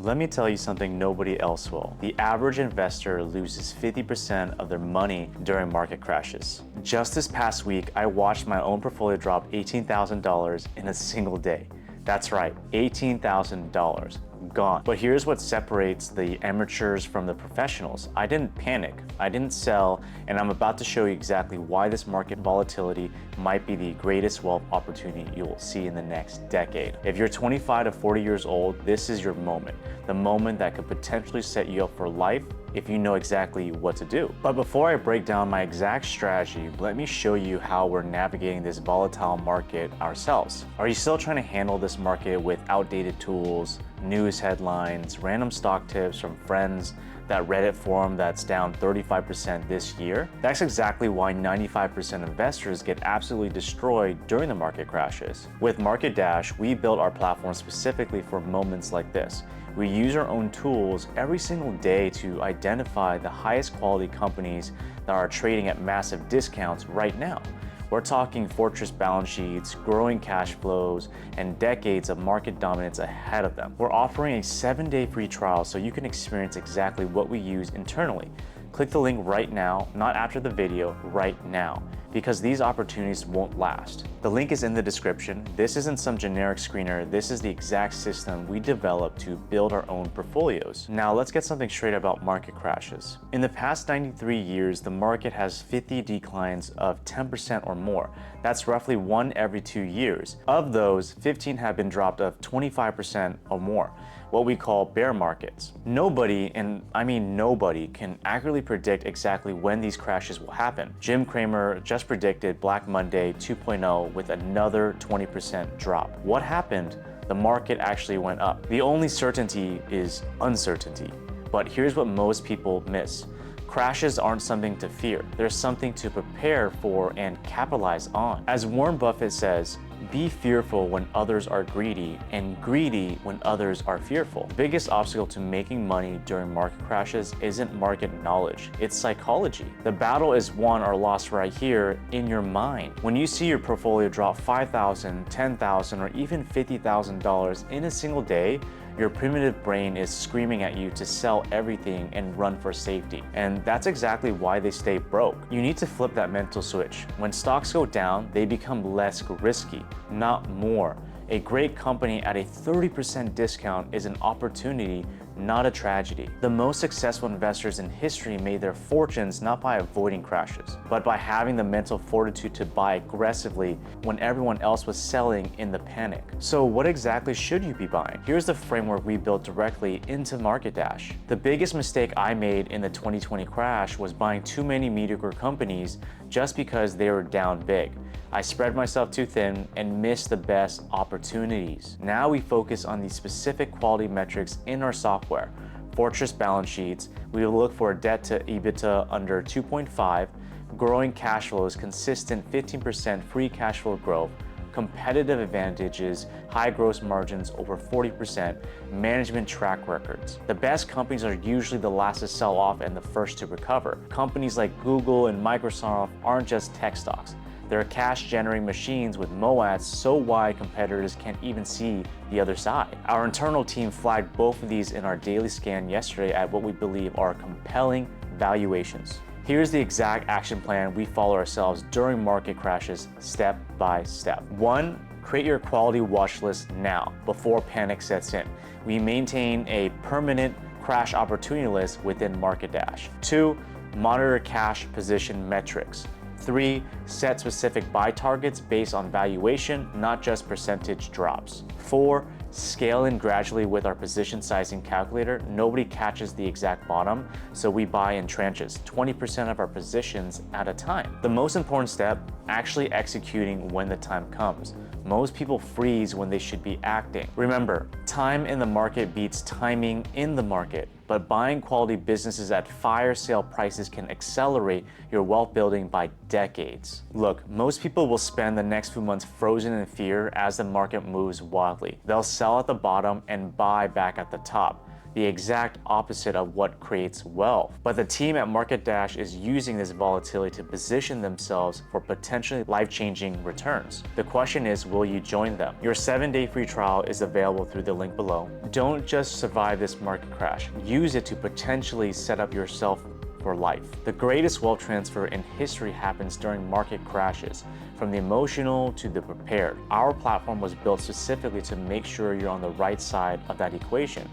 Let me tell you something nobody else will. The average investor loses 50% of their money during market crashes. Just this past week, I watched my own portfolio drop $18,000 in a single day. That's right, $18,000 gone. But here's what separates the amateurs from the professionals. I didn't panic, I didn't sell, and I'm about to show you exactly why this market volatility might be the greatest wealth opportunity you'll see in the next decade. If you're 25 to 40 years old, this is your moment. The moment that could potentially set you up for life if you know exactly what to do. But before I break down my exact strategy, let me show you how we're navigating this volatile market ourselves. Are you still trying to handle this market with outdated tools, news headlines, random stock tips from friends, that Reddit forum that's down 35% this year? That's exactly why 95% of investors get absolutely destroyed during the market crashes. With Market Dash, we built our platform specifically for moments like this. We use our own tools every single day to identify the highest quality companies that are trading at massive discounts right now. We're talking fortress balance sheets, growing cash flows, and decades of market dominance ahead of them. We're offering a 7-day free trial so you can experience exactly what we use internally. Click the link right now, not after the video, right now, because these opportunities won't last. The link is in the description. This isn't some generic screener. This is the exact system we developed to build our own portfolios. Now let's get something straight about market crashes. In the past 93 years, the market has 50 declines of 10% or more. That's roughly 1 every 2 years. Of those, 15 have been dropped of 25% or more, what we call bear markets. Nobody, and I mean nobody, can accurately predict exactly when these crashes will happen. Jim Cramer just predicted Black Monday 2.0 with another 20% drop. What happened? The market actually went up. The only certainty is uncertainty. But here's what most people miss. Crashes aren't something to fear. They're something to prepare for and capitalize on. As Warren Buffett says, be fearful when others are greedy and greedy when others are fearful. The biggest obstacle to making money during market crashes isn't market knowledge, it's psychology. The battle is won or lost right here in your mind. When you see your portfolio drop $5,000, $10,000, or even $50,000 in a single day, your primitive brain is screaming at you to sell everything and run for safety. And that's exactly why they stay broke. You need to flip that mental switch. When stocks go down, they become less risky, not more. A great company at a 30% discount is an opportunity, not a tragedy. The most successful investors in history made their fortunes not by avoiding crashes, but by having the mental fortitude to buy aggressively when everyone else was selling in the panic. So what exactly should you be buying? Here's the framework we built directly into Market Dash. The biggest mistake I made in the 2020 crash was buying too many mediocre companies just because they were down big. I spread myself too thin and missed the best opportunities. Now we focus on the specific quality metrics in our software. Fortress balance sheets, we will look for a debt to EBITDA under 2.5, growing cash flows, consistent 15% free cash flow growth, competitive advantages, high gross margins over 40%, management track records. The best companies are usually the last to sell off and the first to recover. Companies like Google and Microsoft aren't just tech stocks. They're cash-generating machines with MOATs so wide competitors can't even see the other side. Our internal team flagged both of these in our daily scan yesterday at what we believe are compelling valuations. Here's the exact action plan we follow ourselves during market crashes, step by step. 1. Create your quality watch list now, before panic sets in. We maintain a permanent crash opportunity list within Market Dash. 2. Monitor cash position metrics. 3. Set specific buy targets based on valuation, not just percentage drops. 4. Scale in gradually with our position sizing calculator. Nobody catches the exact bottom, so we buy in tranches, 20% of our positions at a time. The most important step, actually executing when the time comes. Most people freeze when they should be acting. Remember, time in the market beats timing in the market, but buying quality businesses at fire sale prices can accelerate your wealth building by decades. Look, most people will spend the next few months frozen in fear as the market moves wildly. They'll sell at the bottom and buy back at the top. the exact opposite of what creates wealth. But the team at MarketDash is using this volatility to position themselves for potentially life-changing returns. The question is, will you join them? Your 7-day free trial is available through the link below. Don't just survive this market crash. Use it to potentially set up yourself for life. The greatest wealth transfer in history happens during market crashes, from the emotional to the prepared. Our platform was built specifically to make sure you're on the right side of that equation.